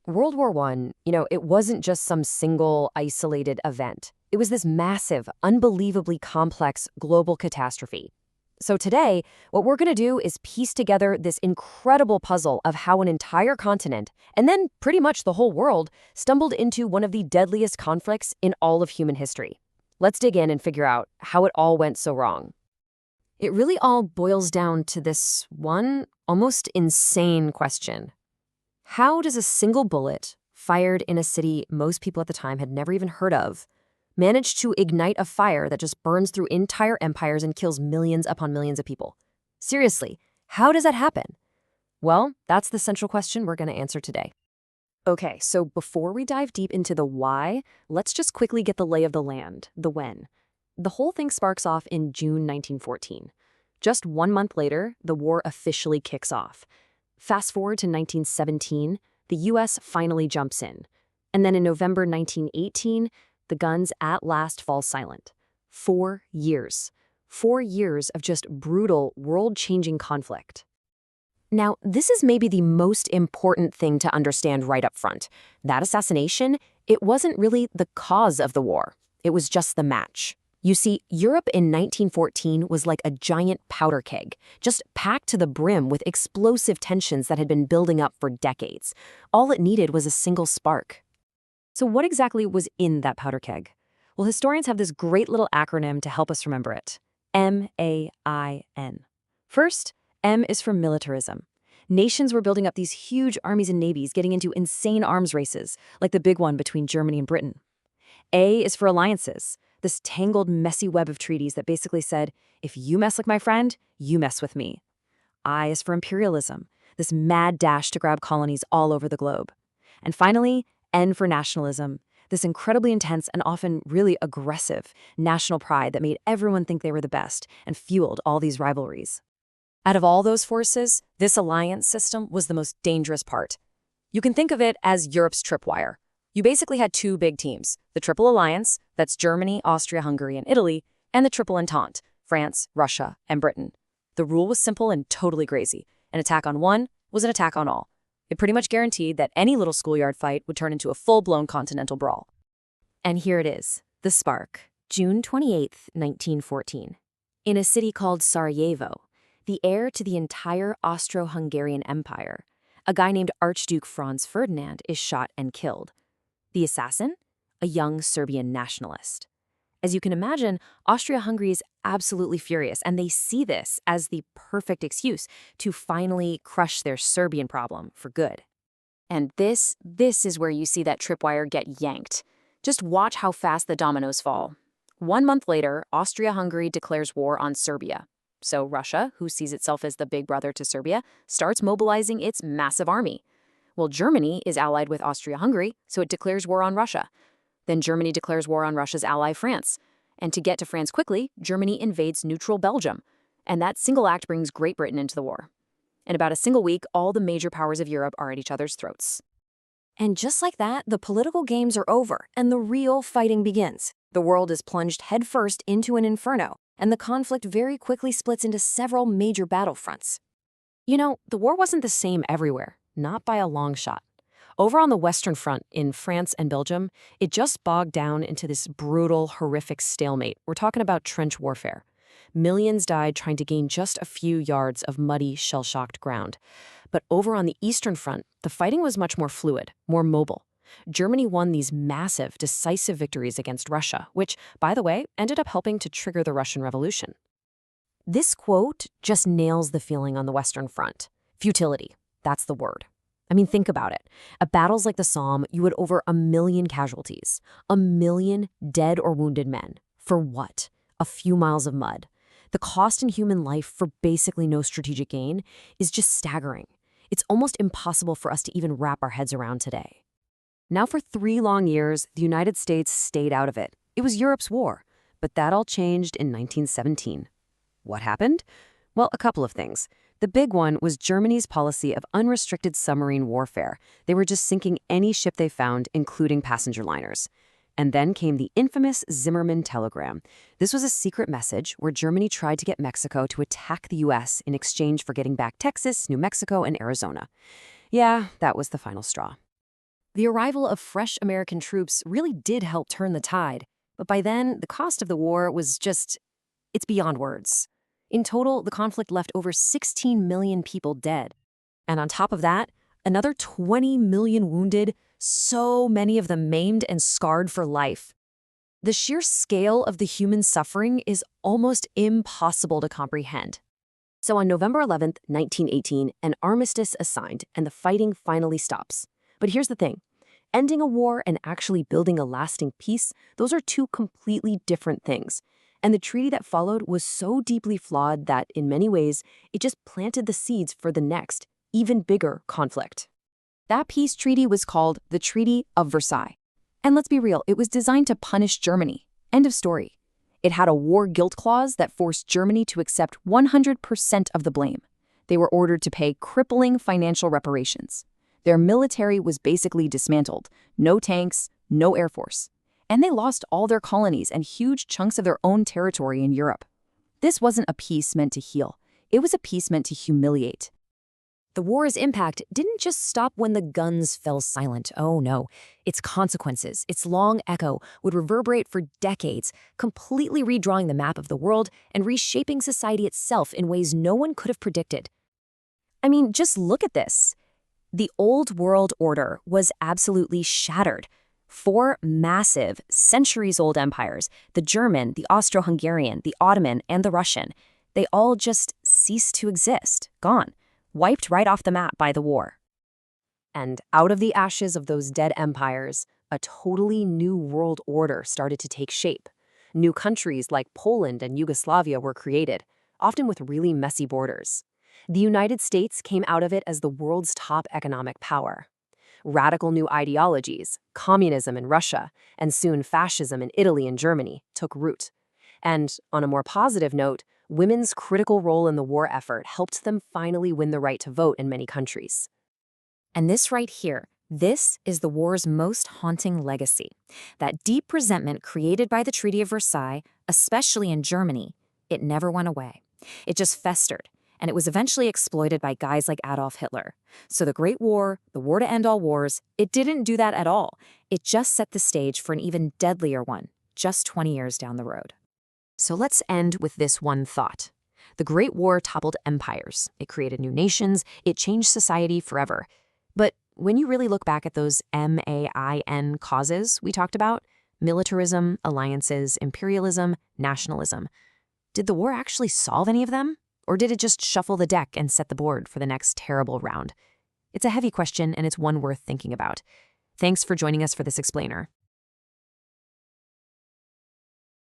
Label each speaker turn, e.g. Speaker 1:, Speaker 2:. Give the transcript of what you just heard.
Speaker 1: World War I, it wasn't just some single, isolated event. It was this massive, unbelievably complex global catastrophe. So today, what we're going to do is piece together this incredible puzzle of how an entire continent, and then pretty much the whole world, stumbled into one of the deadliest conflicts in all of human history. Let's dig in and figure out how it all went so wrong. It really all boils down to this one almost insane question. How does a single bullet, fired in a city most people at the time had never even heard of, manage to ignite a fire that just burns through entire empires and kills millions upon millions of people? Seriously, how does that happen? Well, that's the central question we're going to answer today. Okay, so before we dive deep into the why, let's just quickly get the lay of the land, the when. The whole thing sparks off in June 1914. Just 1 month later, the war officially kicks off. Fast forward to 1917, the U.S. finally jumps in. And then in November 1918, the guns at last fall silent. 4 years. 4 years of just brutal, world-changing conflict. Now, this is maybe the most important thing to understand right up front. That assassination, it wasn't really the cause of the war. It was just the match. You see, Europe in 1914 was like a giant powder keg, just packed to the brim with explosive tensions that had been building up for decades. All it needed was a single spark. So what exactly was in that powder keg? Well, historians have this great little acronym to help us remember it. MAIN. First, M is for militarism. Nations were building up these huge armies and navies, getting into insane arms races, like the big one between Germany and Britain. A is for alliances. This tangled, messy web of treaties that basically said, if you mess like my friend, you mess with me. I is for imperialism, this mad dash to grab colonies all over the globe. And finally, N for nationalism, this incredibly intense and often really aggressive national pride that made everyone think they were the best and fueled all these rivalries. Out of all those forces, this alliance system was the most dangerous part. You can think of it as Europe's tripwire. You basically had two big teams, the Triple Alliance, that's Germany, Austria, Hungary, and Italy, and the Triple Entente, France, Russia, and Britain. The rule was simple and totally crazy. An attack on one was an attack on all. It pretty much guaranteed that any little schoolyard fight would turn into a full-blown continental brawl. And here it is, the spark, June 28th, 1914. In a city called Sarajevo, the heir to the entire Austro-Hungarian Empire, a guy named Archduke Franz Ferdinand is shot and killed. The assassin? A young Serbian nationalist. As you can imagine, Austria-Hungary is absolutely furious, and they see this as the perfect excuse to finally crush their Serbian problem for good. And this is where you see that tripwire get yanked. Just watch how fast the dominoes fall. 1 month later, Austria-Hungary declares war on Serbia. So Russia, who sees itself as the big brother to Serbia, starts mobilizing its massive army. Well, Germany is allied with Austria-Hungary, so it declares war on Russia. Then Germany declares war on Russia's ally, France. And to get to France quickly, Germany invades neutral Belgium. And that single act brings Great Britain into the war. In about a single week, all the major powers of Europe are at each other's throats. And just like that, the political games are over, and the real fighting begins. The world is plunged headfirst into an inferno, and the conflict very quickly splits into several major battlefronts. The war wasn't the same everywhere. Not by a long shot. Over on the Western Front in France and Belgium, it just bogged down into this brutal, horrific stalemate. We're talking about trench warfare. Millions died trying to gain just a few yards of muddy, shell-shocked ground. But over on the Eastern Front, the fighting was much more fluid, more mobile. Germany won these massive, decisive victories against Russia, which, by the way, ended up helping to trigger the Russian Revolution. This quote just nails the feeling on the Western Front. Futility. That's the word. I mean, think about it. At battles like the Somme, you had over 1 million casualties. 1 million dead or wounded men. For what? A few miles of mud. The cost in human life for basically no strategic gain is just staggering. It's almost impossible for us to even wrap our heads around today. Now, for 3 long years, the United States stayed out of it. It was Europe's war. But that all changed in 1917. What happened? Well, a couple of things. The big one was Germany's policy of unrestricted submarine warfare. They were just sinking any ship they found, including passenger liners. And then came the infamous Zimmermann telegram. This was a secret message where Germany tried to get Mexico to attack the U.S. in exchange for getting back Texas, New Mexico, and Arizona. Yeah, that was the final straw. The arrival of fresh American troops really did help turn the tide, but by then, the cost of the war was it's beyond words. In total, the conflict left over 16 million people dead. And on top of that, another 20 million wounded, so many of them maimed and scarred for life. The sheer scale of the human suffering is almost impossible to comprehend. So on November 11th, 1918, an armistice is signed and the fighting finally stops. But here's the thing. Ending a war and actually building a lasting peace, those are two completely different things. And the treaty that followed was so deeply flawed that, in many ways, it just planted the seeds for the next, even bigger conflict. That peace treaty was called the Treaty of Versailles. And let's be real, it was designed to punish Germany. End of story. It had a war guilt clause that forced Germany to accept 100% of the blame. They were ordered to pay crippling financial reparations. Their military was basically dismantled. No tanks, no air force. And they lost all their colonies and huge chunks of their own territory in Europe. This wasn't a peace meant to heal. It was a peace meant to humiliate. The war's impact didn't just stop when the guns fell silent. Oh no. Its consequences, its long echo, would reverberate for decades, completely redrawing the map of the world and reshaping society itself in ways no one could have predicted. I mean, just look at this. The old world order was absolutely shattered. 4 massive, centuries-old empires, the German, the Austro-Hungarian, the Ottoman, and the Russian, they all just ceased to exist, gone, wiped right off the map by the war. And out of the ashes of those dead empires, a totally new world order started to take shape. New countries like Poland and Yugoslavia were created, often with really messy borders. The United States came out of it as the world's top economic power. Radical new ideologies, communism in Russia, and soon fascism in Italy and Germany, took root. And on a more positive note, women's critical role in the war effort helped them finally win the right to vote in many countries. And this right here, this is the war's most haunting legacy. That deep resentment created by the Treaty of Versailles, especially in Germany, it never went away. It just festered. And it was eventually exploited by guys like Adolf Hitler. So the Great War, the war to end all wars, it didn't do that at all. It just set the stage for an even deadlier one, just 20 years down the road. So let's end with this one thought. The Great War toppled empires. It created new nations. It changed society forever. But when you really look back at those MAIN causes we talked about, militarism, alliances, imperialism, nationalism, did the war actually solve any of them? Or did it just shuffle the deck and set the board for the next terrible round? It's a heavy question, and it's one worth thinking about. Thanks for joining us for this explainer.